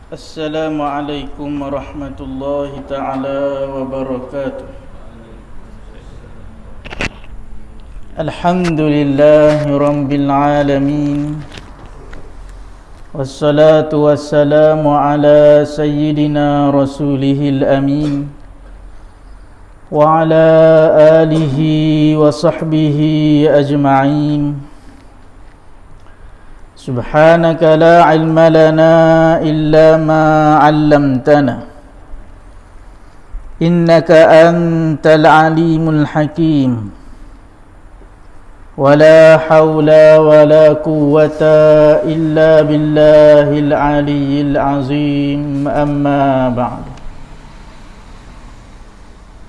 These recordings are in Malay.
Assalamualaikum warahmatullahi ta'ala wabarakatuh. Alhamdulillahi rabbil alamin. Wassalatu wassalamu ala sayyidina rasulihil amin wa ala alihi wa sahbihi ajma'in. Subhanaka la ilma lana illa ma 'allamtana innaka antal alimul hakim. Wala hawla wala quwwata illa billahil aliyyil azim. Amma ba'd.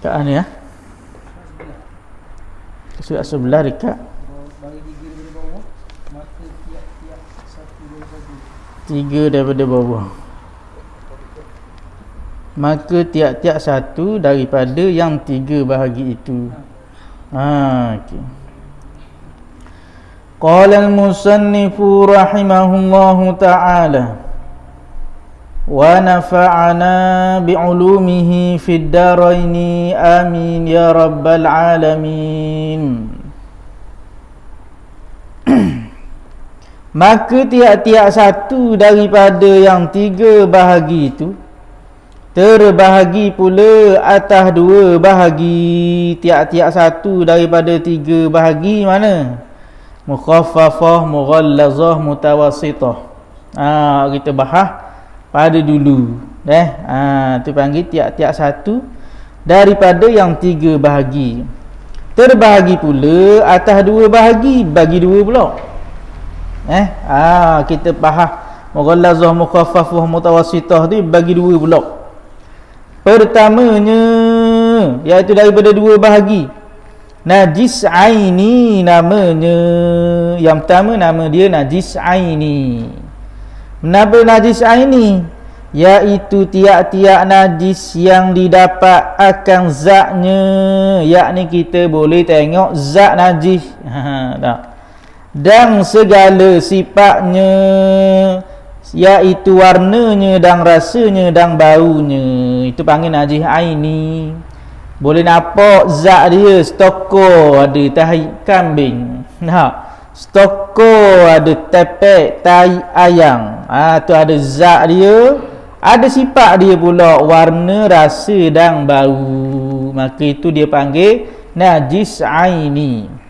Kaan ya? Sudah sebelah dekat. Tiga daripada bawah. Maka tiap-tiap satu daripada yang tiga bahagi itu. Okey. Qala al-musannifu rahimahullahu ta'ala wa nafa'ana bi'ulumihi fid daraini amin ya rabbal alamin. Maka tiap-tiap satu daripada yang tiga bahagi itu terbahagi pula atas dua bahagi. Tiap-tiap satu daripada tiga bahagi mana? Mukhaffafah, mughallazah, mutawassithah. Kita bahas pada dulu. Tu panggil tiap-tiap satu daripada yang tiga bahagi. Terbahagi pula atas dua bahagi, bagi dua pula. Kita bahas mughallazah, mukhaffafah, mutawassithah tu bagi dua pula. Pertamanya iaitu daripada dua bahagi. Najis aini namanya. Yang pertama nama dia najis aini. Kenapa najis aini? Iaitu tiap-tiap najis yang didapat akan zatnya, yakni kita boleh tengok zat najis. Tak. Dan segala sifatnya, iaitu warnanya dan rasanya dan baunya, itu panggil najis aini. Boleh nampak zat dia, stoko ada tahi kambing, stoko ada tepek tai ayam, tu ada zat dia, ada sifat dia pula, warna, rasa dan bau. Maka itu dia panggil najis aini.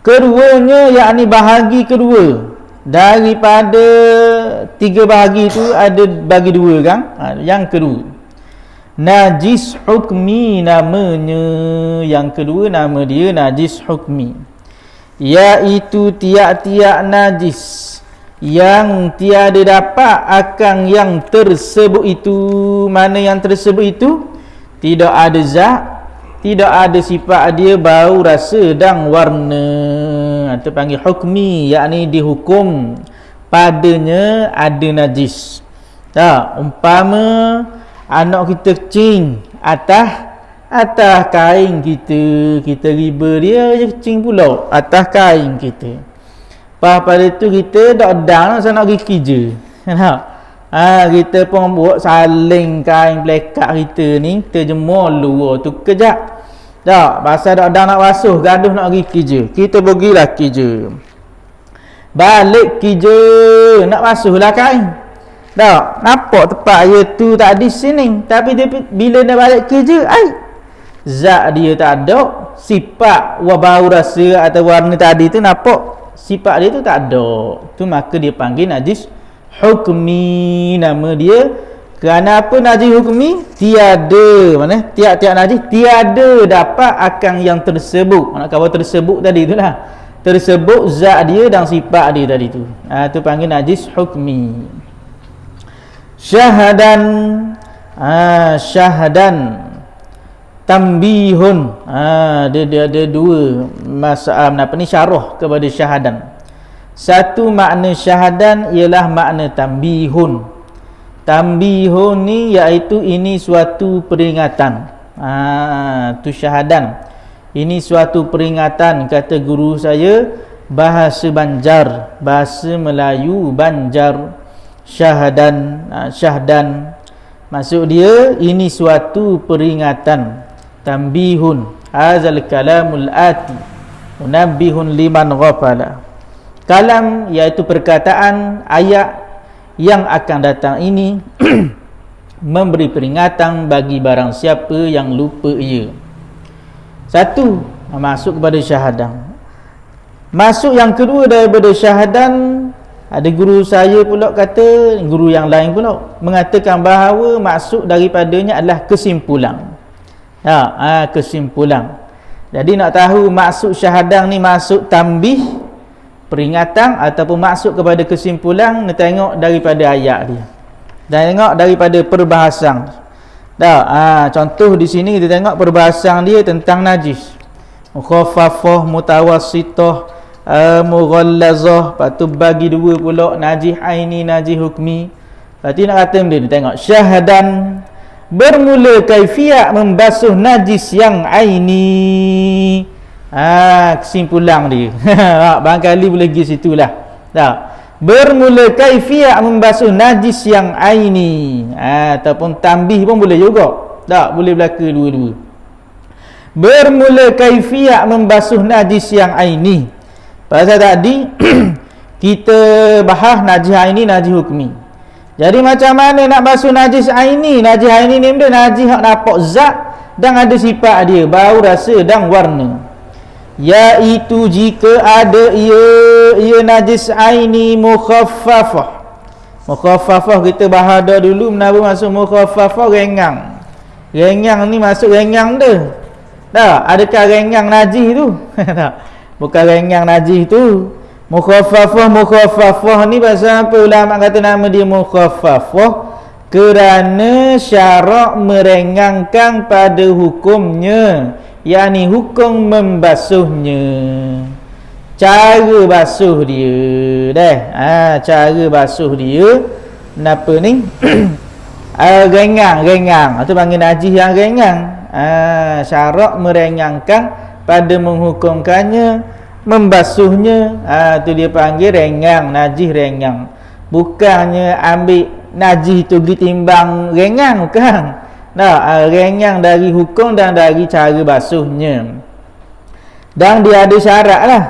Keduanya, yakni bahagi kedua daripada tiga bahagi itu ada bagi dua kan. Yang kedua najis hukmi namanya. Yang kedua nama dia najis hukmi, iaitu tiap-tiap najis yang tiada dapat akan yang tersebut itu. Mana yang tersebut itu? Tidak ada zat, tidak ada sifat dia, bau, rasa dan warna. Itu panggil hukmi, yakni dihukum padanya ada najis. Umpama anak kita kecing atas kain kita riba dia je kecing pula atas kain kita. Pada tu kita dak dang nak pergi kerja. Kita pun buat saling kain plekat kita ni, kita jemur luar tu kejap. Tak, pasal dak nak basuh, gaduh nak pergi kerja. Kita pergilah kerja. Balik kerja, nak basuhlah kain. Tak, nampak tempat dia tu tak di sini. Tapi dia, bila dia balik kerja, zat dia tak ada. Sifat bau, rasa atau warna tadi tu nampak. Sifat dia tu tak ada. Tu maka dia panggil najis hukmi nama dia. Kerana apa najis hukmi? Tiada, mana? Tiap-tiap najis tiada dapat akan yang tersebut. Nak kata tersebut tadi itulah. Tersebut zat dia dan sifat dia tadi tu. Tu panggil najis hukmi. Syahadan. Syahadan tambihun. Dia ada dua masalah syarah kepada syahadan. Satu makna syahadan ialah makna tambihun. Tambihun ni iaitu ini suatu peringatan. Tu syahadan. Ini suatu peringatan, kata guru saya, bahasa Banjar, bahasa Melayu Banjar. syahdan. Maksud dia ini suatu peringatan. Tambihun hazal kalamul ati munabbihun liman ghafala. Kalam iaitu perkataan ayat yang akan datang ini memberi peringatan bagi barang siapa yang lupa ia. Satu, masuk kepada syahadah. Masuk yang kedua daripada syahadan, ada guru saya pula kata, guru yang lain pula mengatakan bahawa maksud daripadanya adalah kesimpulan. Kesimpulan. Jadi nak tahu maksud syahadah ni maksud tambih, peringatan ataupun maksud kepada kesimpulan, ni tengok daripada ayat dia. Dan tengok daripada perbahasan. Contoh di sini kita tengok perbahasan dia tentang najis. Mukhaffafah, mutawassithah, mughallazah, lepas tu bagi dua pula, najis aini, najis hukmi. Lepas tu nak kata dia tengok syahadan, bermula kaifiat membasuh najis yang aini. Kesimpulan dia. Barangkali boleh pergi situlah. Bermula kaifiat membasuh najis yang aini, ataupun tambih pun boleh juga. Boleh berlaku dua-dua. Bermula kaifiat membasuh najis yang aini. Pasal tadi kita bahas najis aini, najis hukmi. Jadi macam mana nak basuh najis aini? Najis aini ni benda najis hak nampak zat dan ada sifat dia, bau, rasa dan warna. Iaitu jika ada ia najis aini mukhaffafah. Mukhaffafah kita bahas dah dulu, kenapa masuk mukhaffafah? Rengang. Rengang ni masuk rengang dah. Adakah rengang najis tu? Bukan rengang najis tu. Mukhaffafah ni pasal apa ulama kata nama dia mukhaffafah? Kerana syarak merengangkan pada hukumnya, yakni hukum membasuhnya. Cara basuh dia cara basuh dia kenapa ni? Rengang. Itu panggil najis yang rengang. Syarak merengangkan pada menghukumkannya, membasuhnya. Itu dia panggil rengang, najis rengang. Bukannya ambil najis tu ditimbang rengang, bukan. Rengang dari hukum dan dari cara basuhnya. Dan dia ada syarat lah.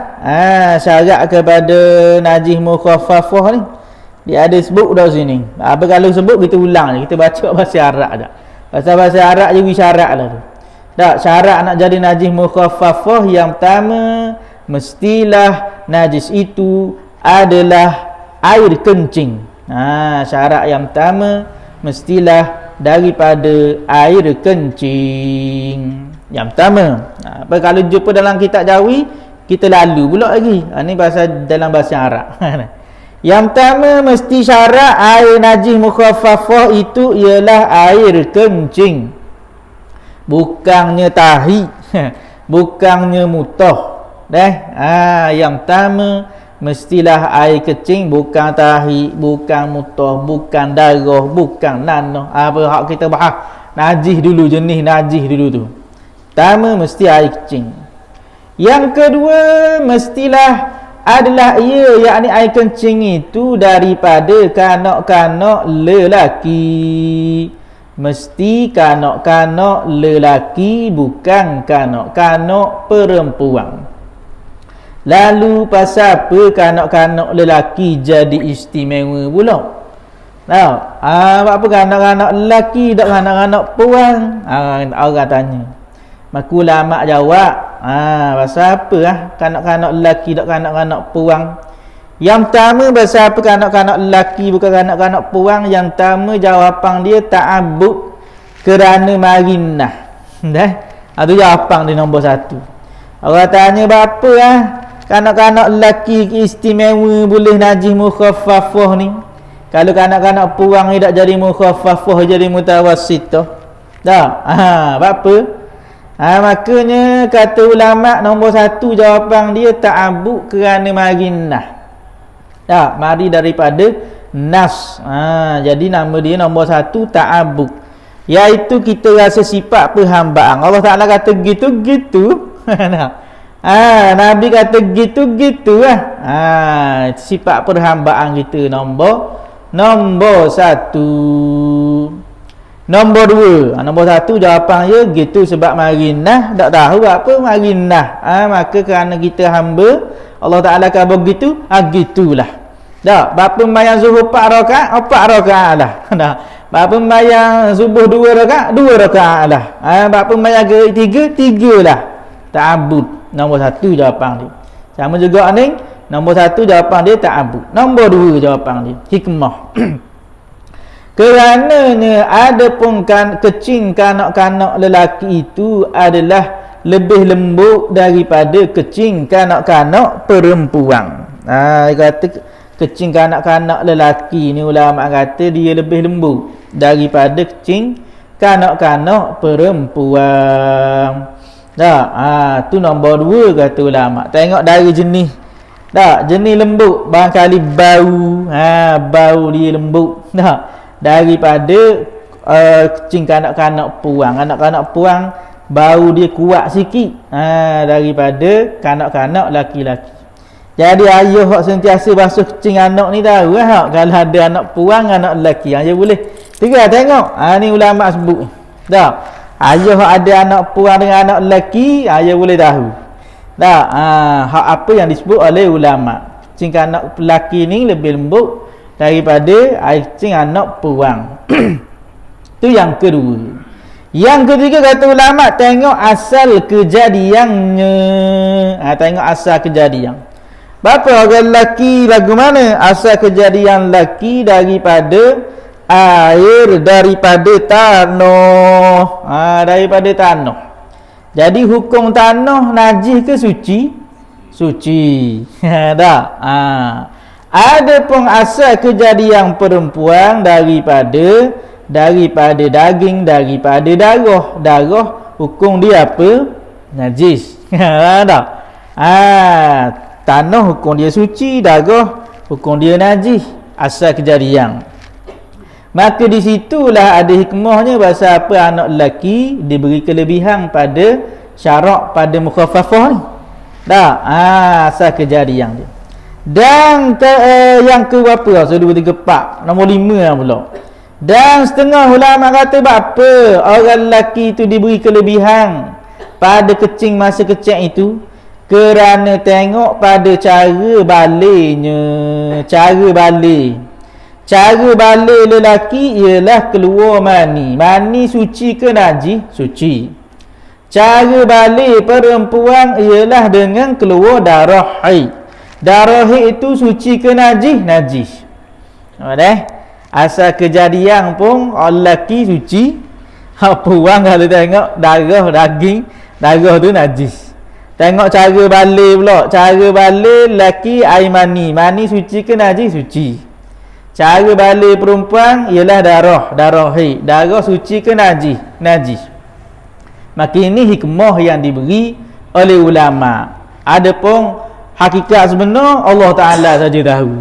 Syarat kepada najis mukhaffafah ni dia ada sebut dah sini. Apa kalau sebut kita ulang je, kita baca bahasa Arab dah. Bahasa Arab je syarat lah tu. Syarat nak jadi najis mukhaffafah yang pertama, mestilah najis itu adalah air kencing. Syarat yang pertama, mestilah daripada air kencing. Yang pertama. Apa kalau jumpa dalam kitab Jawi, kita lalu pula lagi. Ni pasal dalam bahasa Arab. Yang pertama, mesti syarat air najis mukhaffafah itu ialah air kencing. Bukannya tahi, bukannya mutah. Yang pertama, mestilah air kencing, bukan tahi, bukan mutah, bukan darah, bukan nanah. Apa hak kita bahas najis dulu, jenis najis dulu tu. Pertama mesti air kencing. Yang kedua, mestilah adalah ia, yakni air kencing itu daripada kanak-kanak lelaki. Mesti kanak-kanak lelaki, bukan kanak-kanak perempuan. Lalu pasal apa kanak-kanak lelaki jadi istimewa pula? Apa kanak-kanak lelaki tak kanak-kanak perempuan? Orang tanya. Maka ulama jawab, pasal apa kanak-kanak lelaki tak kanak-kanak perempuan? Yang pertama, pasal apa kanak-kanak lelaki bukan kanak-kanak perempuan? Yang pertama jawapan dia ta'abbud kerana marinah. Itu jawapan dia nombor satu. Orang tanya berapa kanak-kanak lelaki istimewa boleh najis mukhaffafah ni? Kalau kanak-kanak perempuan ni tak jadi mukhaffafah, jadi mutawassithah. Berapa? Makanya kata ulama nombor satu jawapan dia ta'abbud kerana marinah. Mari daripada nas. Jadi nama dia nombor satu ta'abbud, iaitu kita rasa sifat perhambaan. Allah Ta'ala kata gitu-gitu. Nabi kata gitu-gitu lah. Sifat perhambaan kita nombor Nombor 1. Nombor 2. Nombor 1 jawapan dia gitu sebab mari nah tak tahu apa mari nah. Maka kerana kita hamba Allah Taala kata begitu, gitulah. Dak, bapa sembahyang zuhur 4 rakaat, 4 rakaat lah. Dah. Bapa sembahyang subuh 2 rakaat, 2 rakaat lah. Bapa sembahyang ke 3 lah. Ta'abbud. Nombor 1 jawapan dia. Sama juga ni, nombor 1 jawapan dia ta'abbud. Nombor 2 jawapan dia hikmah. Kerananya ada pun kecing kanak-kanak lelaki itu adalah lebih lembut daripada kecing kanak-kanak perempuan. Dia kata kecing kanak-kanak lelaki ni ulama kata dia lebih lembut daripada kecing kanak-kanak perempuan. Tu nombor 2 kata ulama. Tengok dari jenis. Jenis lembut barangkali bau. Bau dia lembut. Daripada kecing kanak-kanak puang. Kanak-kanak puang bau dia kuat sikit daripada kanak-kanak laki-laki. Jadi ayah hak sentiasa basuh kecing anak ni tahu kalau ada anak puang anak lelaki dia boleh tengok ni ulama sebut ayah hak ada anak puang dengan anak lelaki dia boleh tahu hak apa yang disebut oleh ulama. Kecing anak lelaki ni lebih lembut daripada kecing anak puang. Tu yang kedua. Yang ketiga kata ulama, tengok asal kejadiannya. Tengok asal kejadian. Bapa orang lelaki lagu mana? Asal kejadian lelaki daripada air, daripada tanah. Daripada tanah. Jadi hukum tanah najis ke suci? Suci. Ada pun asal kejadian perempuan daripada daging, daripada darah hukum dia apa? Najis. Tanah hukum dia suci, darah hukum dia najis, asal kejadian. Maka di situlah ada hikmahnya bahasa apa anak lelaki diberi kelebihan pada syarak pada mukhaffafah ni. Asal kejadian dia. Dan yang ke berapa? 1 2 3 4. Nombor 5 pula. Dan setengah ulama kata apa orang lelaki itu diberi kelebihan pada kecing masa kecil itu kerana tengok pada cara baliknya. Cara balik lelaki ialah keluar mani. Mani suci ke najis? Suci. Cara balik perempuan ialah dengan keluar darah haid. Darah haid itu suci ke najis? Najis. Asal kejadian pun lelaki suci. Perempuan kalau tengok darah daging, darah tu najis. Tengok cara balik pula. Cara balik lelaki air mani. Mani suci ke najis? Suci. Cara balik perempuan ialah darah haid. Darah suci ke najis? Najis. Maka ini hikmah yang diberi oleh ulama. Adapun hakikat sebenar Allah Ta'ala saja tahu.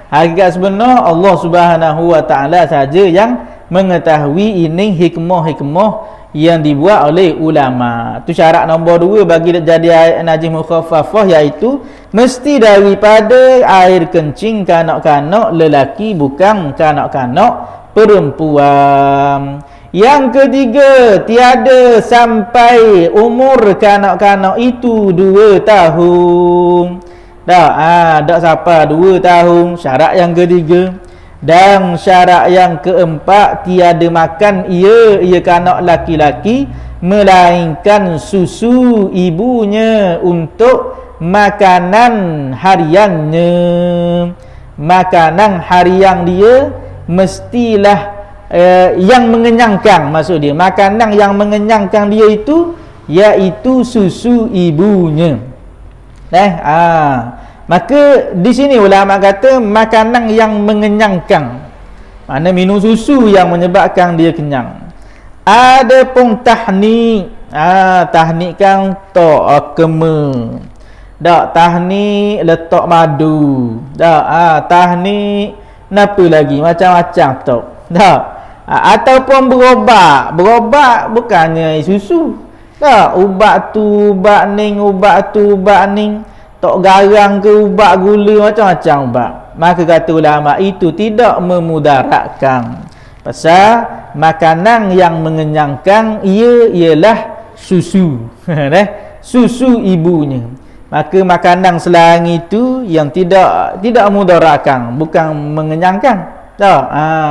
Hakikat sebenar Allah Subhanahu Wa Ta'ala saja yang mengetahui ini hikmah-hikmah yang dibuat oleh ulama. Tu syarat nombor 2 bagi jadi air najis mukhaffafah, iaitu mesti daripada air kencing kanak-kanak lelaki, bukan kanak-kanak perempuan. Yang ketiga, tiada sampai umur kanak-kanak itu 2 tahun. Tak sampai 2 tahun. Syarat yang ketiga. Dan syarat yang keempat, tiada makan ia kanak laki-laki melainkan susu ibunya untuk makanan hariannya. Makanan harian dia mestilah yang mengenyangkan. Maksud dia makanan yang mengenyangkan dia itu iaitu susu ibunya. Maka di sini ulama kata makanan yang mengenyangkan, mana minum susu yang menyebabkan dia kenyang. Ada pun tahnik. Tahnik kan kema. Tahnik letak madu. Tahnik napa lagi macam-macam ataupun berobat bukannya susu. Ubat tu ubat ning, ubat tu ubat ning. Tok garang ke ubat gula, macam-macam ubat. Maka kata ulama itu tidak memudaratkan. Pasal makanan yang mengenyangkan ialah susu. Susu ibunya. Maka makanan selain itu yang tidak mudaratkan, bukan mengenyangkan.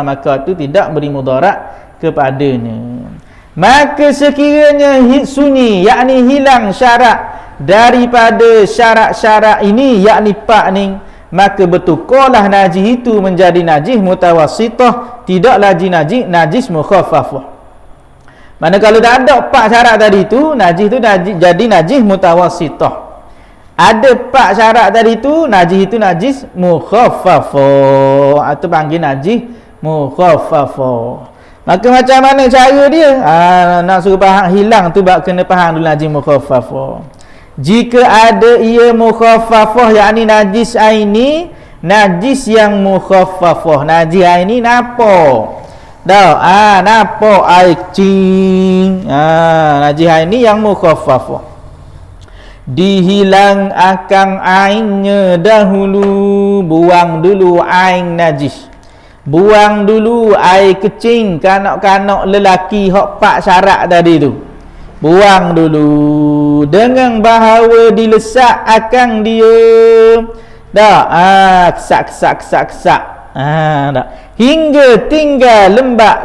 Maka itu tidak beri mudarat kepadanya. Maka sekiranya sunyi, yakni hilang syarat daripada syarat-syarat ini, yakni pak ni, maka bertukarlah najis itu menjadi najis mutawassithah, tidak lagi najis mukhaffafah. Mana kalau tak ada pak syarat tadi itu, najis itu jadi najis mutawassithah. Ada pak syarat tadi itu, najis itu najis mukhaffafah, atau panggil najis mukhaffafah. Maka macam mana cara dia? Nak suruh faham hilang tu kena faham dulu najis mukhaffafah. Jika ada ia mukhaffafah, yakni najis aini, najis yang mukhaffafah. Najis aini napa? Napa air cing. Najis aini yang mukhaffafah. Dihilang akan ainnya dahulu, buang dulu ain najis. Buang dulu air kecing kanak-kanak lelaki hok pak syarat tadi tu. Buang dulu dengan bahawa dilesak akan dia. Kesak. Hingga tinggal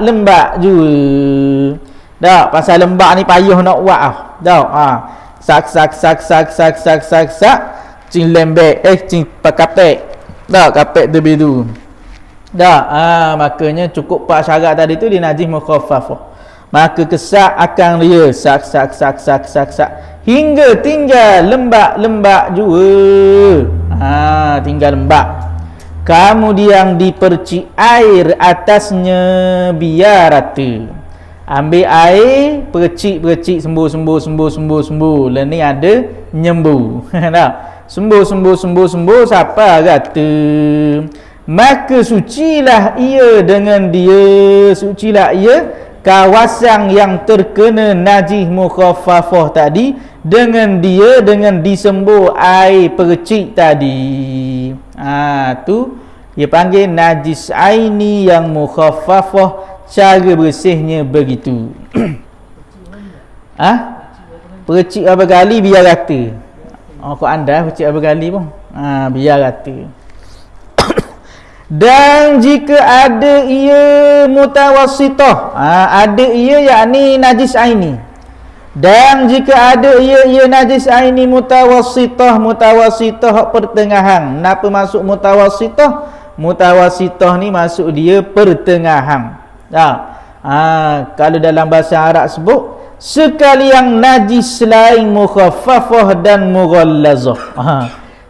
lembak juga. Pasal lembak ni payah nak buat sak. Cing lembek cing pakapek. Kapek tebi tu. Makanya cukup pak syarat tadi tu dia najis mukhaffafah. Maka kesak akan dia sak hingga tinggal lembak juga. Tinggal lembak. Kemudian dipercik air atasnya biar rata. Ambil air, percik sembuh. Lain ni ada nyembuh. Sembuh siapa kata. Maka sucilah ia dengan dia, sucilah ia kawasan yang terkena najis mukhaffafah tadi dengan disembuh air percik tadi. Tu dia panggil najis aini yang mukhaffafah. Cara bersihnya begitu. Percik berapa kali biar rata. Kau anda percik berapa kali pun. Biar rata. Dan jika ada ia mutawassithah, ada ia yakni najis aini. Dan jika ada ia najis aini mutawassithah pertengahan. Kenapa masuk mutawassithah? Mutawassithah ni masuk dia pertengahan. Kalau dalam bahasa Arab sebut sekali yang najis selain mukhaffafah dan mughallazah.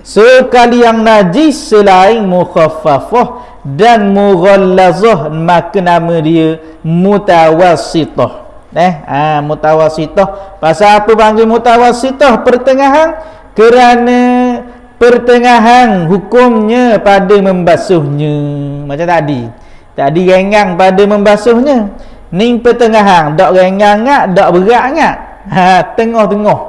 Sekali yang najis selain mukhaffafah dan mughallazah, maka nama dia mutawassithah. Mutawassithah. Pasal apa panggil mutawassithah? Pertengahan. Kerana pertengahan hukumnya pada membasuhnya. Macam tadi rengang pada membasuhnya. Ni pertengahan, dak rengang ngak, dak berat ngak. Tengah-tengah.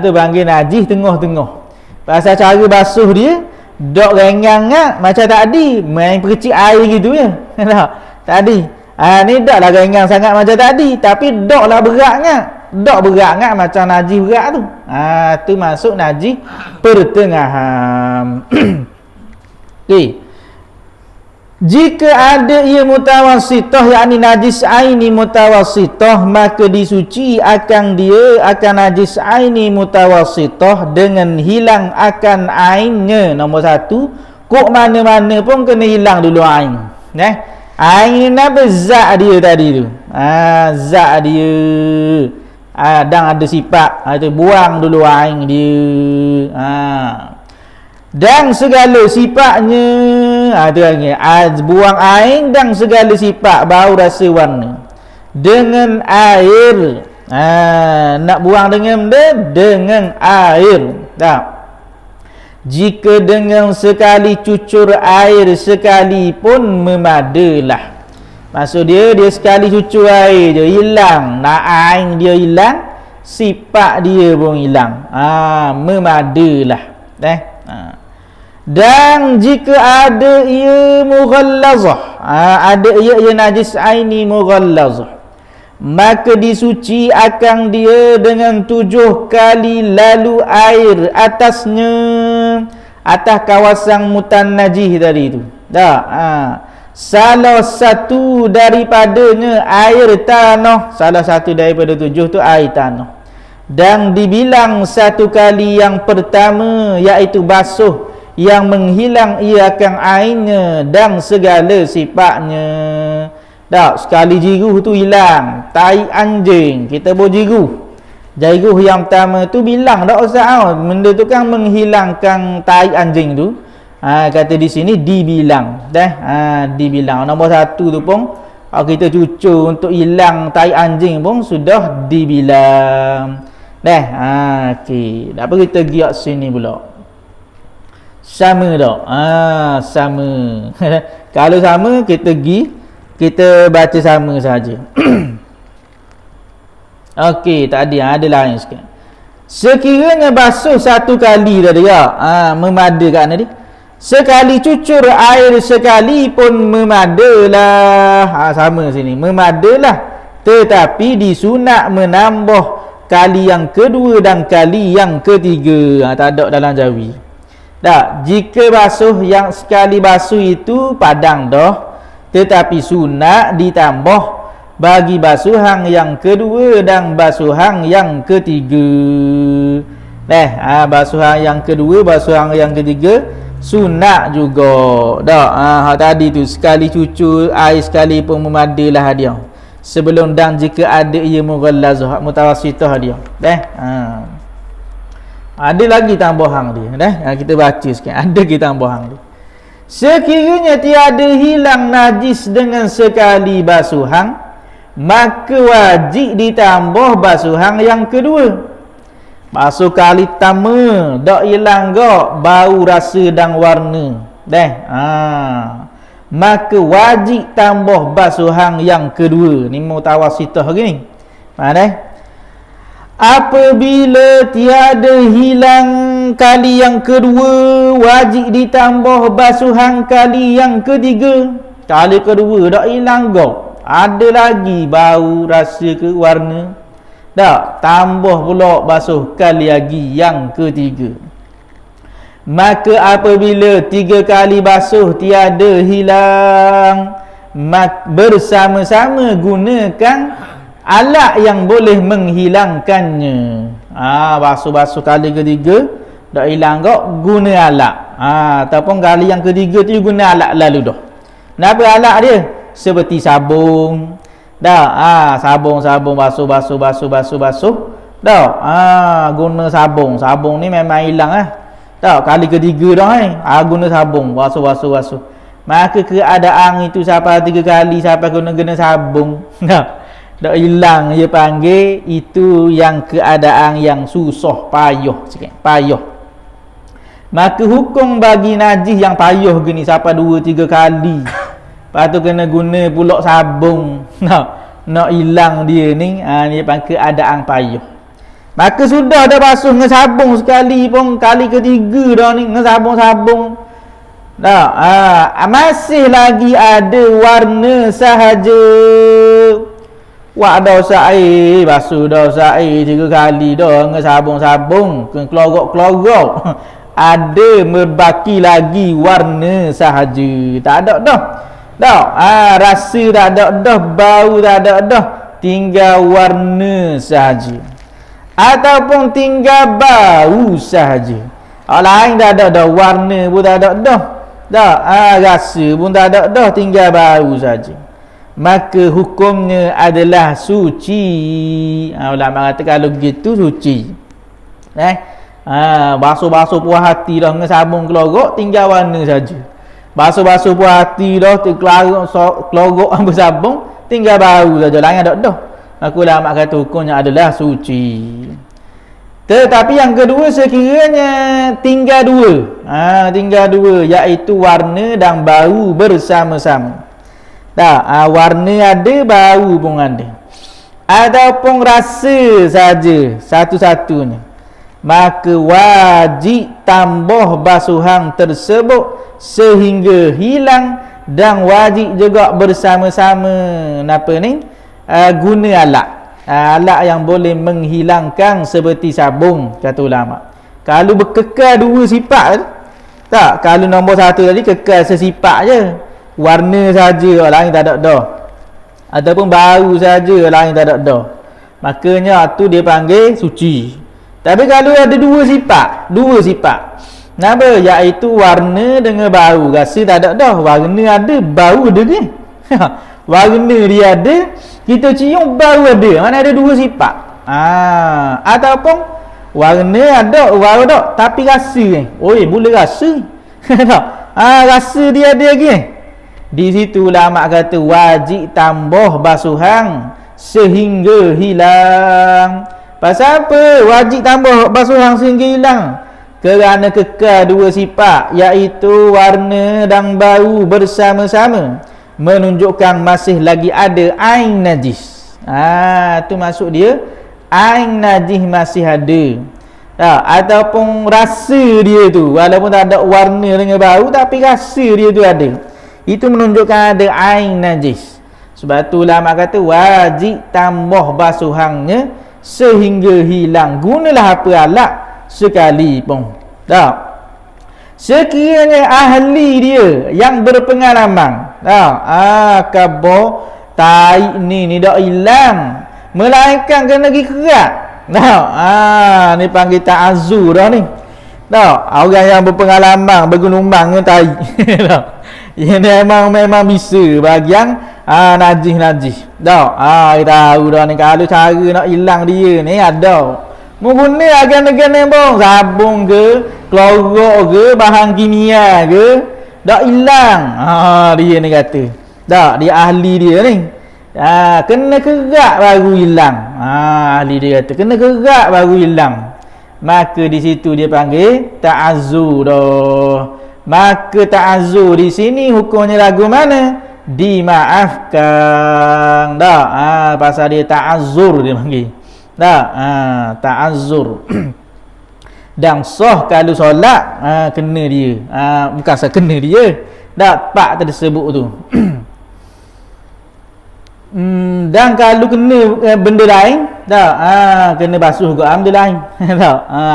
Itu panggil najis tengah-tengah. Pasal cara basuh dia dak rengang ngak macam tadi, main percik air gitu ya. Tadi ni daklah rengang sangat macam tadi, tapi daklah berat ngak. Dak berat ngak macam najis berat tu. Tu masuk najis pertengahan. Okey. Jika ada ia mutawassithah, yakni najis aini mutawassithah, maka disuci akan najis aini mutawassithah dengan hilang akan ainnya. Nombor satu, kok mana-mana pun kena hilang dulu ain. Ain ni apa? Zat dia tadi tu. Zat dia. Dan ada sifat. Itu buang dulu ain dia. Dan segala sifatnya, buang air dan segala sifat bau rasa warna dengan air. Nak buang dengan air. Jika dengan sekali cucur air sekalipun memadalah. Maksud dia sekali cucur air je hilang. Nak air dia hilang, sifat dia pun hilang. Memadalah. Dan jika ada ia mughallazah, ada ia najis aini mughallazah, maka disuci akan dia dengan 7 kali lalu air atasnya, atas kawasan mutan najis tadi itu. Salah satu daripadanya air tanah, salah satu daripada 7 tu air tanah, dan dibilang 1 kali yang pertama, iaitu basuh yang menghilang ia akan airnya dan segala sifatnya. Sekali jiruh tu hilang, tai anjing kita boleh jiruh yang pertama tu bilang dak usah benda tu kan menghilangkan tai anjing tu. Kata di sini dibilang dibilang. Nombor 1 tu pun kita cucur untuk hilang tai anjing pun sudah dibilang. Okey, tak apa kita giat sini pula. Sama tak? Sama. Kalau sama kita baca sama saja. Okey, tak ada lain sikit. Sekiranya basuh 1 kali tadi memada kat tadi. Sekali cucur air sekali pun memadalah. Sama sini, memadalah. Tetapi disunat menambah kali yang kedua dan kali yang ketiga. Tak ada dalam jawi. Jika basuh yang sekali basuh itu padang dah, tetapi sunat ditambah bagi basuhan yang kedua dan basuhan yang ketiga. Basuhan yang kedua, basuhan yang ketiga sunat juga. Tadi tu sekali cucur air sekali pun memadalah dia. Sebelum dan jika ada ia mughallazah mutawassithah dia. Ada lagi tambahan dia. Kita baca sikit. Ada kita tambahan dia. Sekiranya tiada hilang najis dengan sekali basuhan, maka wajib ditambah basuhan yang kedua. Basuh kali pertama dak hilang gak bau, rasa dan warna. Maka wajib tambah basuhan yang kedua. Ni mutawassithah gini. Apabila tiada hilang kali yang kedua, wajib ditambah basuhan kali yang ketiga. Kali kedua dak hilang gak, ada lagi bau, rasa ke warna, tambah pula basuh kali lagi yang ketiga. Maka apabila 3 kali basuh tiada hilang, bersama-sama gunakan alat yang boleh menghilangkannya. Basuh-basuh kali ketiga dak hilang kok, guna alat. Ataupun kali yang ketiga tu guna alat lalu dah. Kenapa alat dia? Seperti sabung. Sabung basuh. Guna sabung. Sabung ni memang hilang kali ketiga dah guna sabung basuh. Maka keadaan itu sampai 3 kali sampai guna sabung. Tak hilang, dia panggil itu yang keadaan yang susah, payah sikit, payah. Maka hukum bagi najis yang payah gini sampai 2-3 kali, lepas tu kena guna pula sabung nak hilang dia ni, dia panggil keadaan payah. Maka sudah dah basuh dengan sabung sekali pun, kali ketiga dah ni dengan sabung-sabung masih lagi ada warna sahaja. Dah usah air, basuh dah usah air 3 kali dah dengan sabung-sabung, kena kelorok-kelorok. Ada berbaki lagi warna sahaja. Tak ada dah. Rasa tak ada dah, bau tak ada dah, tinggal warna sahaja. Ataupun tinggal bau sahaja. Lain tak ada dah, warna pun tak ada dah. Rasa pun tak ada dah, tinggal bau sahaja. Maka hukumnya adalah suci. Ulama kata kalau begitu suci. Basuh-basuh puas hati dah dengan sabun kelorok, tinggal warna saja. Basuh-basuh puas hati dah kelorok ambil sabun, tinggal bau saja, lain ada dah. Maka ulama kata hukumnya adalah suci. Tetapi yang kedua, sekiranya tinggal dua, iaitu warna dan bau bersama-sama. Warna ada, bau pun ada. Ataupun rasa saja satu-satunya. maka wajib tambah basuhan tersebut sehingga hilang, dan wajib juga bersama-sama apa ni guna alat alat yang boleh menghilangkan seperti sabun, kata ulama. Kalau berkekal dua sifat tak, kalau nombor satu tadi kekal sesifat je, warna saja, lain tak ada dah, ataupun bau saja, lain tak ada dah, makanya tu dia panggil suci. Tapi kalau ada dua sifat, kenapa? Iaitu warna dengan bau. Rasa tak ada dah, warna ada, bau ada ni. Warna dia ada, kita cium bau ada, mana ada dua sifat. Ataupun warna ada, bau tak, tapi rasa ni, boleh rasa. Rasa dia ada lagi. Di situ ulama kata wajib tambah basuhan sehingga hilang. Pasal apa wajib tambah basuhan sehingga hilang? Kerana kekal dua sifat, iaitu warna dan bau bersama-sama, menunjukkan masih lagi ada ain najis. Tu maksud dia, ain najis masih ada. Ataupun rasa dia tu, walaupun tak ada warna dengan bau, tapi rasa dia tu ada. Itu menunjukkan ada ain najis. Sebab tu ulama kata wajib tambah basuhannya sehingga hilang. Gunalah apa alat sekali pun. Tak. Sekiranya ahli dia yang berpengalaman, kabo tai ni dak hilang, melainkan kena pergi kerat. Ni panggil ta'azzur dah ni. Orang yang berpengalaman bergelombang dengan tai. Ini memang bisa bagian najis. Kita tahu dah ni, kalau cara nak hilang dia ni ada. Mengguna agan-agan pun, sabun ke, klorok ke, bahan kimia ke, tak hilang. Dia ni kata. Dia ahli dia ni. Kena kerak baru hilang. Ahli dia kata kena kerak baru hilang. Maka di situ dia panggil ta'azzur dah. Maka ta'azzur di sini hukumnya lagu mana? Dimaafkan. Pasal dia ta'azzur dia panggil. Ta'azzur. Dan sah kalau solat kena dia. Bukan sah kena dia. Dapat tersebut tu. Dan kalau kena benda lain, kena basuh juga benda lain.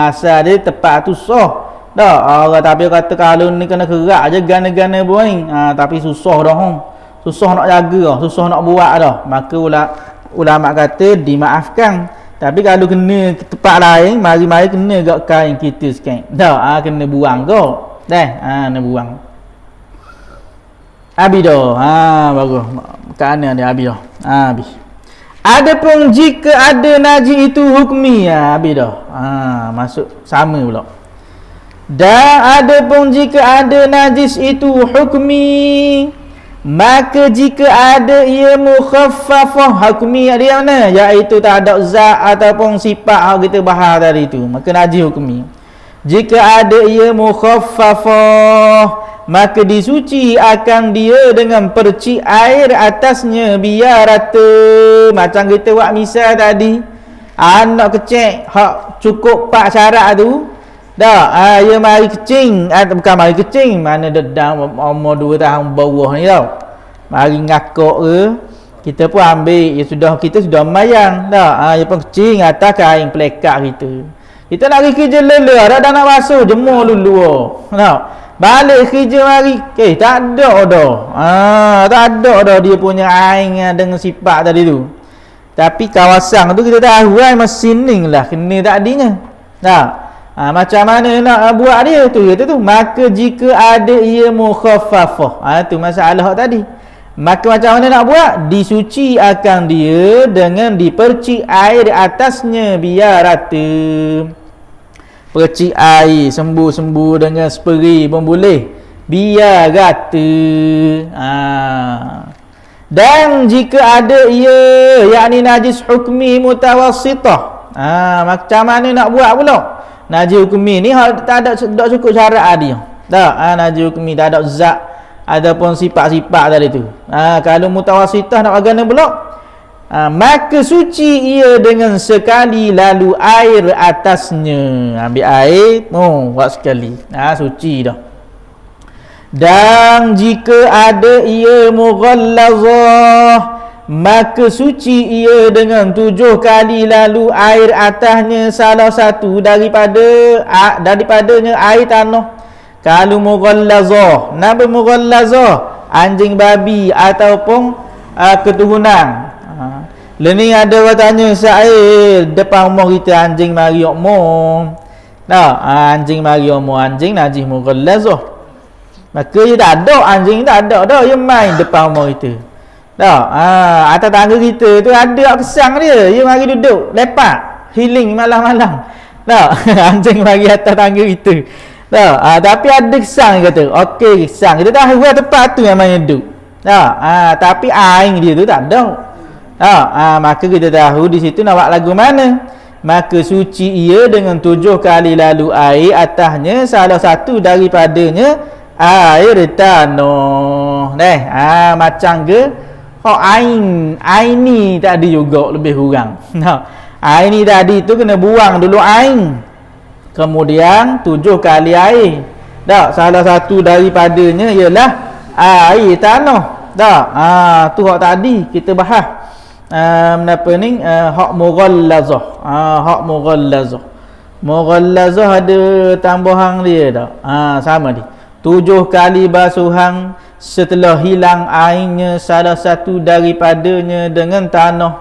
Asal dia tepat tu sah. Orang tapi kata kalau ni kena kerak je gana-gana boing. Tapi susah dah. Susah nak jaga dah, susah nak buat dah. Maka ulama kata dimaafkan. Tapi kalau kena ke tempat lain, mari-mari kena kat kain kita sikit. Kena buang kau. Kena buang. Habis dah. Bagus. Kat mana dia habis dah. Habis. Adapun jika ada najis itu hukmi, habis dah. Masuk sama pula. Dan adapun jika ada najis itu hukmi, maka jika ada ia mukhaffafah, hukmi dia mana? Iaitu tak ada zat ataupun sifat kita bahas tadi tu, maka najis hukmi. Jika ada ia mukhaffafah, maka disuci akan dia dengan percik air atasnya biar rata. Macam kita buat misal tadi, anak kecil hak cukup 4 syarat tu, ia mari kecing, bukan mari kecing, mana dedang umur 2 tahun bawah ni tau, mari ngakak ke, kita pun ambil, kita sudah mayang ia pun kecing atas kain pelekat kita nak pergi kerja lelah dah nak basuh, jemur dulu balik kerja mari, tak ada dah dia punya air dengan sifat tadi tu. Tapi kawasan tu kita tahu mesin ni lah kena takdinya. Macam mana nak buat dia tu, kata tu, maka jika ada ia mukhaffafah, tu masalah tadi. Maka macam mana nak buat? Disuci akan dia dengan dipercik air atasnya biar rata. Percik air, sembuh-sembuh dengan spray pun boleh, biar rata. Dan jika ada ia, yakni najis hukmi mutawassitah, macam mana nak buat pula? Najis hukmi ni tak cukup syarat dia. Najis hukmi tak ada zat ataupun sifat-sifat tadi tu. Kalau mutawassitah nak bagaimana pula? maka suci ia dengan sekali lalu air atasnya. Ambil air, buat sekali. Suci dah. Dan jika ada ia mughallazah, maka suci ia dengan 7 kali lalu air atasnya salah satu daripadanya air tanah. Kalau mughallazah, nama mughallazah anjing babi ataupun keturunan. Lening ada orang tanya, saya depan umur kita anjing mari umur. Anjing mari umur, anjing najis mughallazah. Maka dia tak ada, anjing tak ada dah, dia main depan rumah kita. Atas tangga kita tu ada kesang dia, dia mari duduk lepak, healing malam-malam. Anjing mari atas tangga kita. Tapi ada kesang, dia kata, okey kesang, kita tahu tempat tu yang main duduk. Tapi air dia tu tak ada. Maka kita tahu di situ nak buat lagu mana. Maka suci ia dengan 7 kali lalu air atasnya salah satu daripadanya air tanah. Macam ke air ni tadi juga lebih kurang. Air ni tadi tu kena buang dulu air, kemudian 7 kali air. Salah satu daripadanya ialah air tanah. Tu hak tadi kita bahas. Apa ni? Hak mughallazah. Hak mughallazah. Mughallazah ada tambahan dia tak? Sama dia. 7 kali basuhan setelah hilang airnya salah satu daripadanya dengan tanah.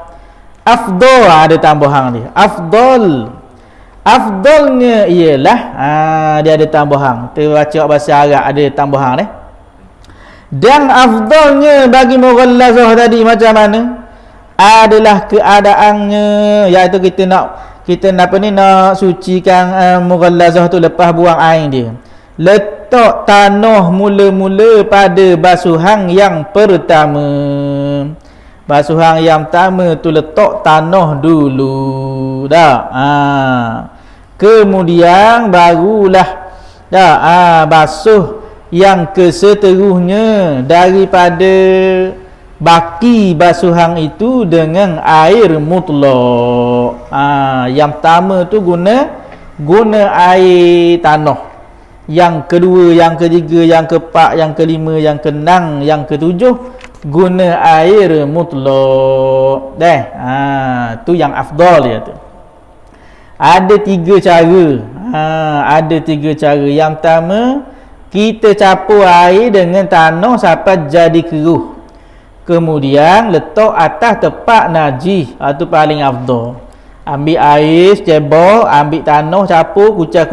Afdal ada tambahan dia. Afdalnya ialah dia ada tambahan. Kita baca bahasa Arab ada tambahan ni. Dan afdalnya bagi mughallazah tadi macam mana? Adalah keadaannya, iaitu kita nak sucikan mughallazah tu lepas buang air dia. Letak tanah mula-mula pada basuhan yang pertama. Basuhan yang pertama tu letak tanah dulu. Kemudian barulah basuh yang keseterusnya daripada baki basuhan itu dengan air mutlak. Yang pertama tu guna air tanah. Yang kedua, yang ketiga, yang keempat, yang kelima, yang keenam, yang ketujuh guna air mutlak. Tu yang afdal dia tu. Ada 3 cara. Ada 3 cara. Yang pertama, kita capur air dengan tanah sampai jadi keruh. Kemudian letak atas tempat najis. Itu paling afdal. Ambil air secebok, ambil tanah, capur, kucar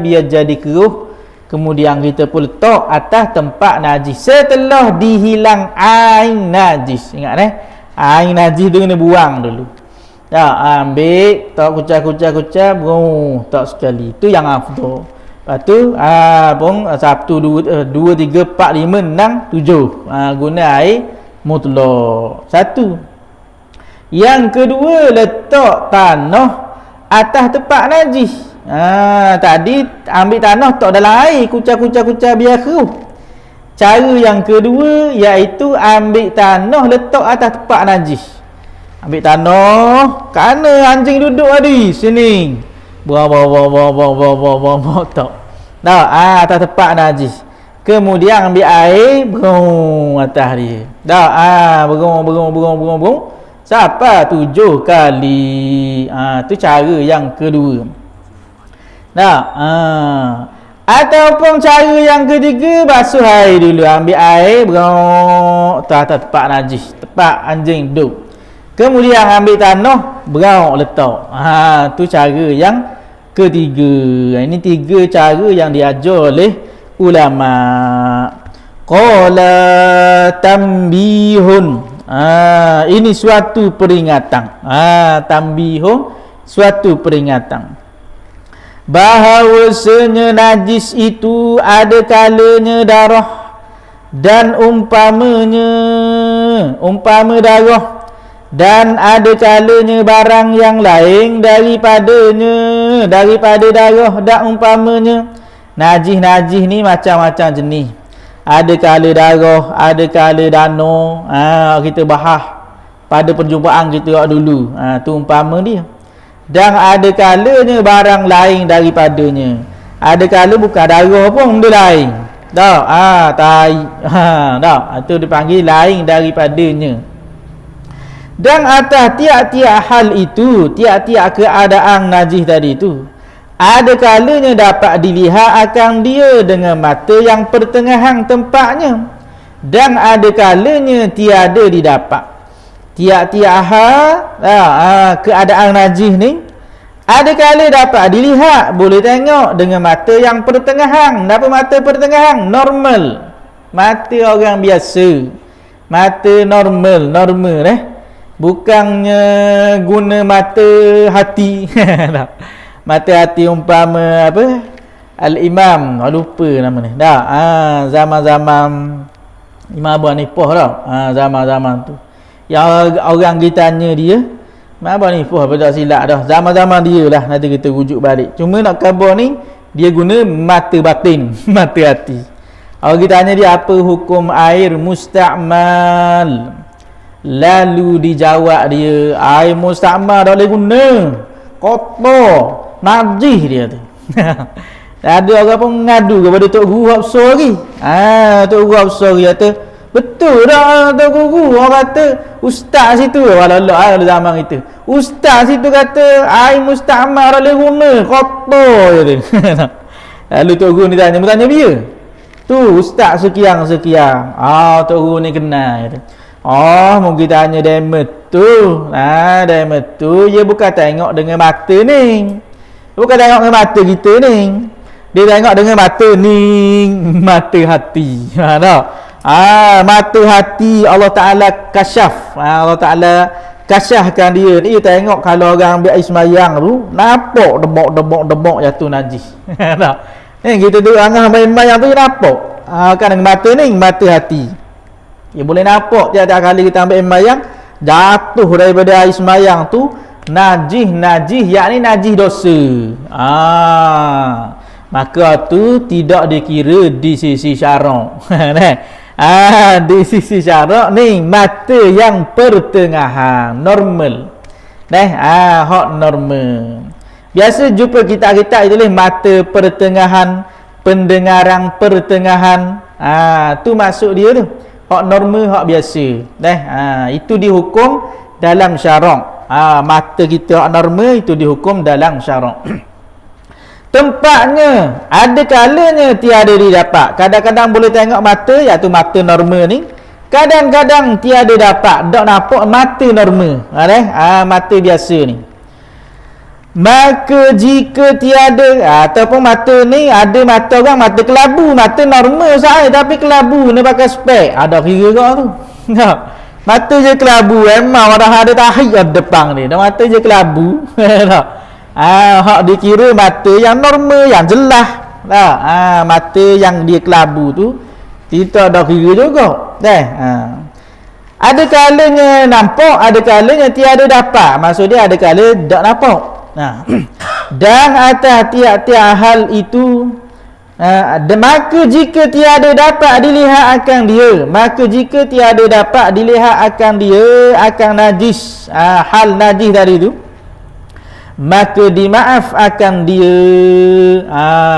biar jadi keruh. Kemudian kita pun letak atas tempat najis setelah dihilang air najis. Ingat air najis tu kena buang dulu. Ambil, tak kucar, tak sekali. Itu yang afdal. Lepas tu pun 1 2 3 4 5 6 7 guna air mutlak. 1. Yang kedua, letak tanah atas tempat najis. Tadi ambil tanah tak dalam air, kucar biar keruh. Cara yang kedua iaitu ambil tanah letak atas tempat najis. Ambil tanah, kerana anjing duduk tadi sini. Buang tak. Atas tempat najis. Kemudian ambil air, atas dia. Berong. Sampai 7 kali. Tu cara yang kedua. Ataupun cara yang ketiga, basuh air dulu. Ambil air, berong atas tempat najis, tempat anjing duduk. Kemudian ambil tanah, berong letak. Tu cara yang ketiga. Ini 3 cara yang diajar oleh ulama. Qala tambihun. Ini suatu peringatan. Tambihun, suatu peringatan. Bahawasanya najis itu ada kalanya darah dan umpama darah, dan ada kalanya barang yang lain daripada darah dan umpamanya. Najis ni macam-macam jenis. Ada kala darah, ada kala dano. Kita bahas pada perjumpaan kita dulu. Tu umpama dia. Dan ada kalanya barang lain daripadanya. Ada kala bukan darah pun benda lain. Dah, tai. Dah, itu dipanggil lain daripadanya. Dan atas tiap-tiap hal itu, tiap-tiap keadaan najis tadi itu, ada kalanya dapat dilihat akan dia dengan mata yang pertengahan tempatnya, dan ada kalanya tiada didapat. Tiap-tiap hal keadaan najis ni ada kala dapat dilihat, boleh tengok dengan mata yang pertengahan. Kenapa mata pertengahan? Normal. Mata orang biasa. Mata normal bukannya guna mata hati. Mata hati umpama apa? Al-Imam, lupa nama ni. Zaman-zaman Imam Abu Hanifah dah. Zaman-zaman tu. Yang orang kita tanya dia, Imam Abu Hanifah apa tak silap dah. Zaman-zaman dia lah, nanti kita rujuk balik. Cuma nak khabar ni, dia guna mata batin, mata hati. Kalau kita tanya dia apa hukum air musta'mal, lalu dijawab dia, air musta'mal tak boleh guna, kotor, najis dia tu. Ada orang pun mengadu kepada Tok Guru Hafsah lagi. Tok Guru Hafsah lagi kata, betul dah Tok Guru. Orang kata ustaz situ, walau zaman itu, ustaz situ kata air musta'mal tak boleh guna, kotor je tu. Lalu Tok Guru ni tanya dia, tu ustaz sekian. Tok Guru ni kenal kata. Mungkin tanya demet tu. Demet tu dia bukan tengok dengan mata ni. Bukan tengok dengan mata kita ni. Dia tengok dengan mata ni, mata hati. Mata hati Allah Ta'ala kasyaf. Allah Ta'ala kasyahkan dia. Dia tengok kalau orang ambil air semayang tu, nampak debok jatuh najis. Kita tu angah ambil semayang tu nampak. Kan dengan mata ni, mata hati. Dia boleh nampak tiap-tiap kali kita ambil semayang, jatuh daripada air semayang tu najis, yakni najis dosa. Maka tu tidak dikira di sisi syarak. Di sisi syarak ni mata yang pertengahan, normal. Hak normal. Biasa jumpa kita itulah mata pertengahan, pendengaran pertengahan. Tu masuk dia tu. Hak normal, hak biasa. Itu dihukum dalam syarak. Mata kita hak normal itu dihukum dalam syarak. Tempatnya ada kalanya tiada didapat. Kadang-kadang boleh tengok mata, iaitu mata normal ni. Kadang-kadang tiada dapat, tak nampak mata normal. Mata biasa ni. Maka jika tiada ataupun mata ni, ada mata orang mata kelabu, mata normal saya tapi kelabu ni pakai spek. Ada kira kau tu. Mata je kelabu, memang ada tahi depan ni. Mata je kelabu. Hak dikira mata yang normal, yang jelas. Mata yang dia kelabu tu kita ada kira juga. Ada kalanya nampak, ada kalanya tiada dapat. Maksud dia ada kala tak nampak. Dan atas tiap-tiap hal itu, maka jika tiada dapat dilihat akan dia, maka jika tiada dapat dilihat akan dia, akan najis, hal najis dari itu, maka dimaaf akan dia.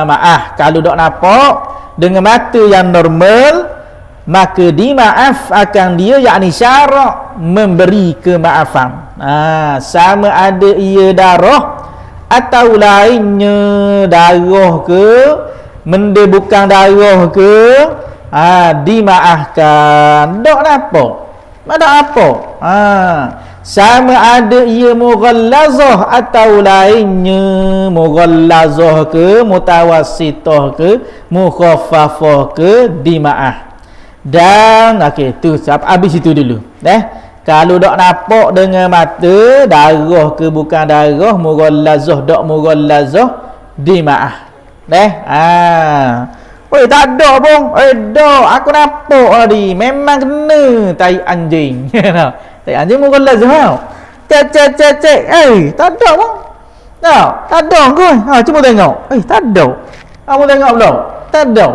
Maaf kalau tak nampak dengan mata yang normal, maka dimaaf akan dia, yakni syarak memberi kemaafan. Sama ada ia darah atau lainnya, darah ke benda bukan darah ke, dimaafkan. Tak nampak, tak apa. Sama ada ia mughallazah atau lainnya, mughallazah ke, mutawassithah ke, mukhaffafah ke, dimaaf. Dan tu habis itu dulu. Kalau tak nampak dengan mata, darah ke bukan darah, mughallazah tak mughallazah, dimaaf. Tak ada pun. Dak, aku nampak tadi. Memang kena tai anjing. Tai anjing mughallazah. Cek. Tak ada pun. Tak ada kot. Cuba tengok. Tak ada. Kamu tengok belum? Tak ada.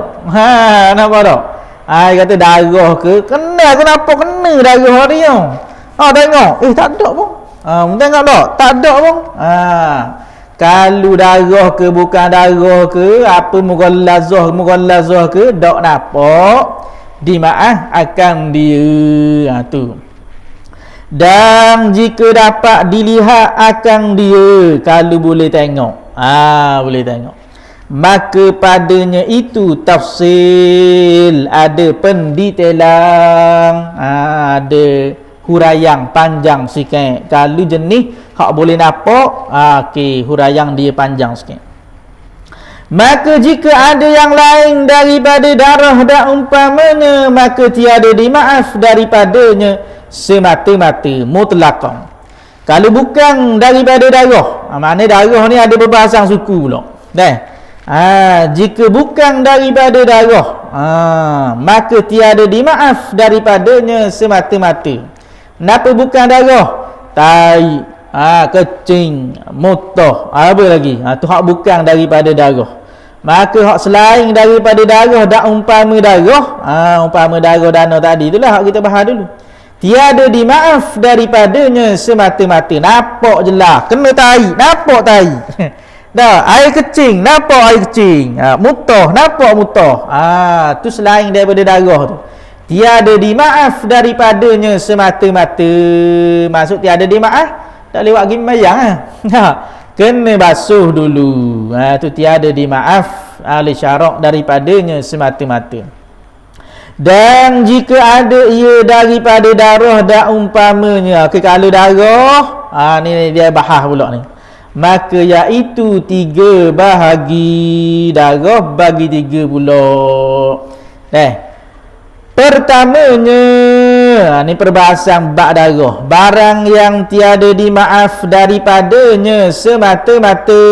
Nampak tak? Kata darah ke? Kena, aku nampak kena darah dia. Tengok, tak ada pun. Tengok tak ada pun. Kalau darah ke bukan darah ke, apa mughallazah ke, dak nampak, dimaaf akan dia. Tu. Dan jika dapat dilihat akan dia, kalau boleh tengok. Boleh tengok. Maka padanya itu tafsil, ada pendetailan, ada huraian panjang sikit. Kalau jenis hak boleh nampak, okey, huraian dia panjang sikit. Maka jika ada yang lain daripada darah dan umpamanya, maka tiada dimaaf daripadanya semata-mata mutlaqan. Kalau bukan daripada darah, maknanya darah ni ada berbahasa suku pula. Jika bukan daripada darah, maka tiada dimaaf daripadanya semata-mata. Kenapa bukan darah? Tai, kecing, mutah, apa lagi? Tu hak bukan daripada darah. Maka hak selain daripada darah dan umpama darah dana tadi, itulah hak kita bahas dulu. Tiada dimaaf daripadanya semata-mata. Nampak jelas, kena tai, nampak tai. Air kecing, nampak air kecing. Mutah, nampak mutah. Tu selain daripada darah tu. Tiada dimaaf daripadanya semata-mata. Maksud tiada dimaaf, tak lewat pergi mayang. Kena basuh dulu. Tu tiada dimaaf oleh syarak daripadanya semata-mata. Dan jika ada ia daripada darah dan umpamanya, kalau darah, ni dia bahas pula ni. Maka iaitu 3 bahagi darah bagi 3 pula. Pertamanya, ni perbahasan bab darah. Barang yang tiada dimaaf daripadanya semata-mata.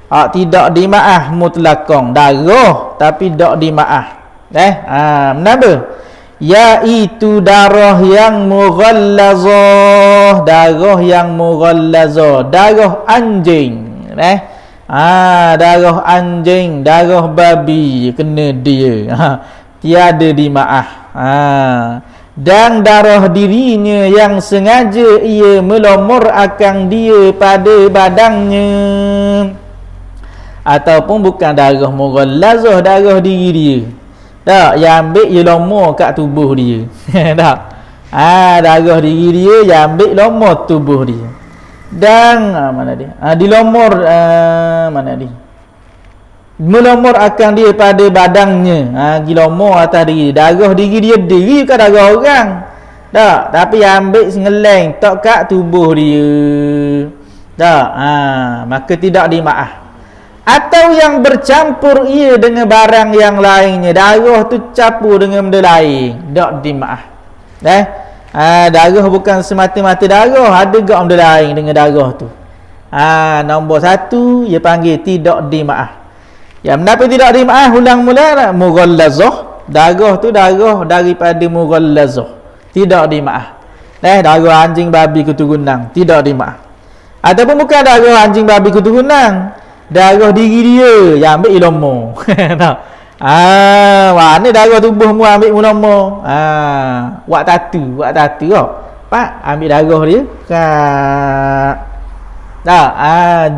Tidak dimaaf mutlaqan. Darah tapi tak dimaaf. Kenapa? Iaitu darah yang mughallazah. Darah yang mughallazah. Darah anjing. Darah anjing, darah babi, kena dia. Tiada dimaaf. Dan darah dirinya yang sengaja ia melomor akan dia pada badannya. Ataupun bukan darah mughallazah, darah diri dia. Yang ambil ia lomor kat tubuh dia. Darah diri dia yang ambil lomor tubuh dia. Dan mana dia? Dilomor mana dia? Melomor akan dia pada badannya. Gilomor atas diri. Darah diri dia diri, bukan darah orang. Tapi ambil ngeleng tok kat tubuh dia. Maka tidak dimaaf. Atau yang bercampur ia dengan barang yang lainnya. Darah tu campur dengan benda lain, tak dimaaf. Darah bukan semata-mata darah, ada gak benda lain dengan darah tu. Nombor 1 ia panggil tidak dimaaf. Yang kenapa tidak dimaaf? Ulang mula, mughallazah. Darah tu darah daripada mughallazah, tidak dimaaf. Darah anjing babi keturunan, tidak dimaaf. Ataupun bukan darah anjing babi keturunan, darah diri dia yang ambil ilmu. Mana darah tubuhmu ambil ilmu? Buat tatu Pak, ambil darah dia.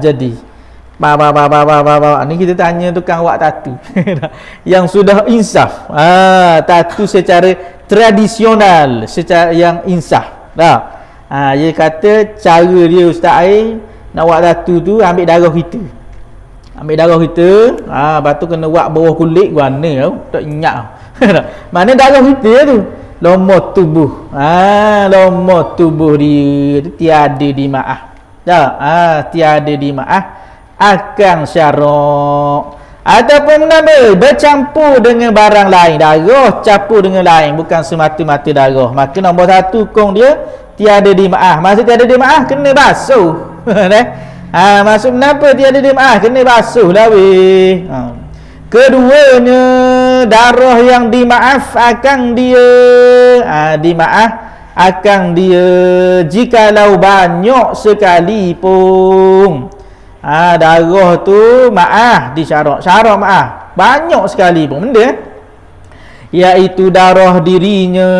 Jadi ni kita tanya tukang buat tatu yang sudah insaf. Tatu secara tradisional, secara yang insaf. Dia kata cara dia Ustaz Air nak buat tatu tu ambil darah kita. Lepas tu kena buat bawah kulit warna tau, tak ingat. Mana darah kita tu? Lomor tubuh. Lomor tubuh dia tu tiada dimaaf. Tiada dimaaf akan syarak. Ataupun nama bercampur dengan barang lain. Darah campur dengan lain, bukan semata-mata darah. Maka nombor 1 kong dia tiada dimaaf. Maksud tiada dimaaf kena basuh. Maksud kenapa tiada dimaaf? Kena basuh lah weh. Keduanya, darah yang dimaaf akan dia. Dimaaf akan dia jikalau banyak sekali pun. Darah tu maaf disyarak. Syarak maaf banyak sekali pun benda. Iaitu darah dirinya,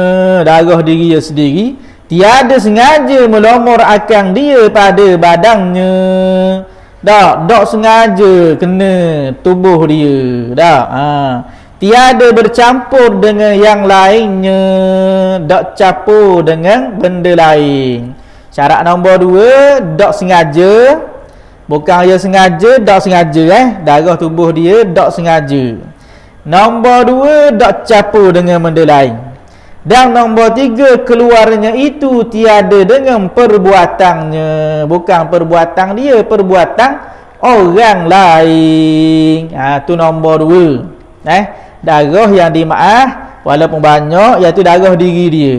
darah diri dia sendiri tiada sengaja melomor akan dia pada badannya. Dak sengaja kena tubuh dia. Dak. Tiada bercampur dengan yang lainnya. Dak campur dengan benda lain. Syarat nombor 2, dak sengaja. Bukan dia sengaja, dak sengaja darah tubuh dia dak sengaja. Nombor 2, dak campur dengan benda lain. Dan nombor 3, keluarnya itu tiada dengan perbuatannya. Bukan perbuatan dia, perbuatan orang lain. Tu nombor 2. Darah yang dimaaf walaupun banyak, iaitu darah diri dia.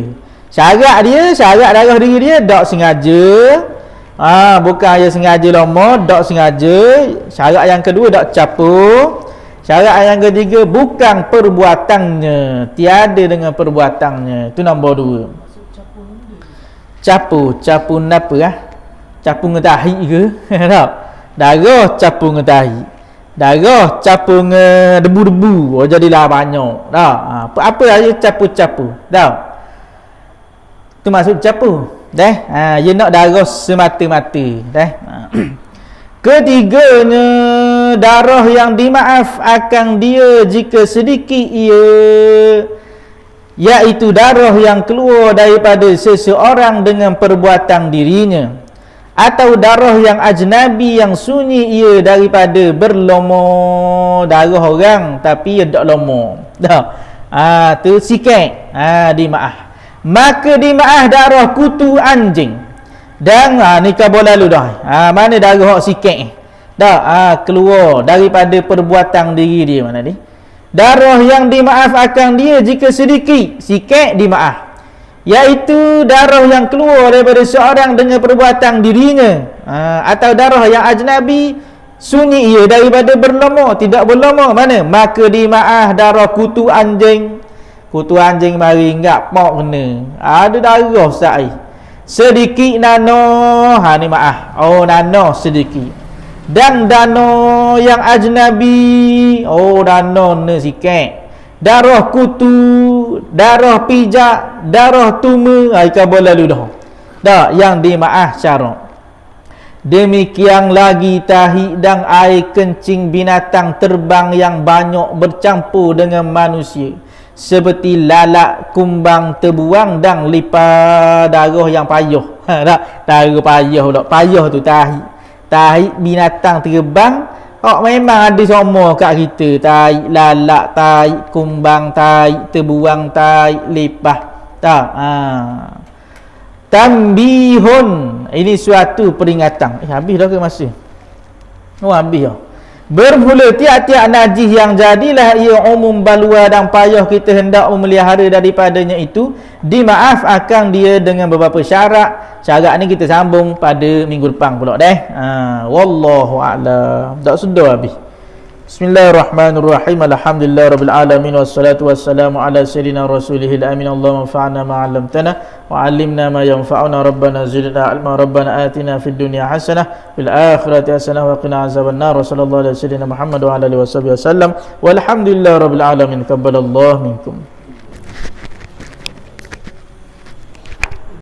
Syarat darah diri dia dak sengaja. Bukan dia sengaja lomor, dak sengaja. Syarat yang kedua dak campur. Syarat yang ketiga bukan perbuatannya, tiada dengan perbuatannya. Itu nombor 2. Capu napa Capu ngetahi ke? Tak. Darah capu ngetahi. Darah capu debu-debu. Jadilah banyak. Tak. Apa aja capu-capu. Tak. Itu maksud capu. Dia nak darah semata-mata. Ketiganya, darah yang dimaaf akan dia jika sedikit ia, iaitu darah yang keluar daripada seseorang dengan perbuatan dirinya, atau darah yang ajnabi yang sunyi ia daripada berlomor. Darah orang tapi ia tak lomor. Tu sikit. Dimaaf. Maka dimaaf darah kutu anjing. Dan ni kabur lalu dah. Mana darah hak sikit keluar daripada perbuatan diri dia. Mana ni? Darah yang dimaaf akan dia jika sedikit, sikit dimaaf, iaitu darah yang keluar daripada seorang dengan perbuatan dirinya, atau darah yang ajnabi sunyi ia daripada berlomor, tidak berlomor. Mana? Maka dimaaf darah kutu anjing. Kutu anjing mari enggak pok kena. Ada darah Ustaz. Sedikit nano, ni maaf. Nano sedikit. Dan dano yang ajnabi, dano ne sikit. Darah kutu, darah pijak, darah tuma, ikan bola lu dah. Yang dimaaf syarat. Demikian lagi tahi dan air kencing binatang terbang yang banyak bercampur dengan manusia, seperti lalak, kumbang, terbuang dan lipa. Darah yang payah. Darah payah tu tahi binatang terbang. Memang ada semua kat kita. Tahi lalak, tahi kumbang, tahi terbuang, tahi lipah. Tambihun, ini suatu peringatan. Habis dah ke masa? Habis dah. Bermula tiap-tiap najis yang jadilah ia umum balua dan payah kita hendak memelihara daripadanya itu, dimaaf akan dia dengan beberapa syarat. Syarat ni kita sambung pada minggu depan pula wallahu a'lam. Tak sudah habis. Bismillahirrahmanirrahim. Alhamdulillahirabbil alamin wassalatu wassalamu ala sayyidina rasulihil amin. Allahumma fa'alna ma 'allamtana wa 'allimna ma yanfa'una. Rabbana zidna 'ilma. Rabbana atina fid dunya hasanah fil akhirati hasanah wa qina azabannar. Sallallahu alaihi wasallam Muhammad wa ala alihi wasallam. Walhamdulillahirabbil alamin. Qabbalallahu minkum.